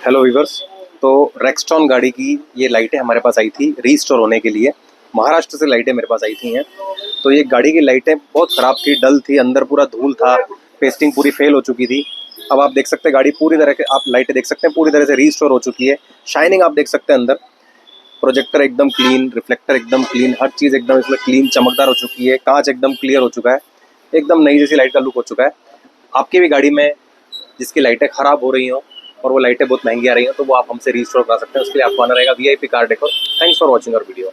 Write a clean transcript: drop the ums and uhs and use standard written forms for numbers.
Hello viewers. तो रेक्सटॉन गाड़ी की ये लाइटें हमारे पास आई थी रीस्टोर होने के लिए। महाराष्ट्र से लाइटें मेरे पास आई थी हैं। तो ये गाड़ी की लाइटें बहुत ख़राब थी, डल थी, अंदर पूरा धूल था, पेस्टिंग पूरी फेल हो चुकी थी। अब आप देख सकते हैं गाड़ी पूरी तरह के, आप लाइटें देख सकते हैं पूरी तरह से रीस्टोर हो चुकी है। शाइनिंग आप देख सकते हैं अंदर, प्रोजेक्टर एकदम क्लीन, रिफ्लेक्टर एकदम क्लीन, हर चीज़ एकदम इसमें क्लीन चमकदार हो चुकी है, कांच एकदम क्लियर हो चुका है, एकदम नई जैसी लाइट का लुक हो चुका है। आपकी भी गाड़ी में जिसकी लाइटें ख़राब हो रही हों और वो लाइटें बहुत महंगी आ रही हैं, तो वो आप हमसे रीस्टोर करा सकते हैं। उसके लिए आपको आना रहेगा VIP car decor. Thanks for watching our video.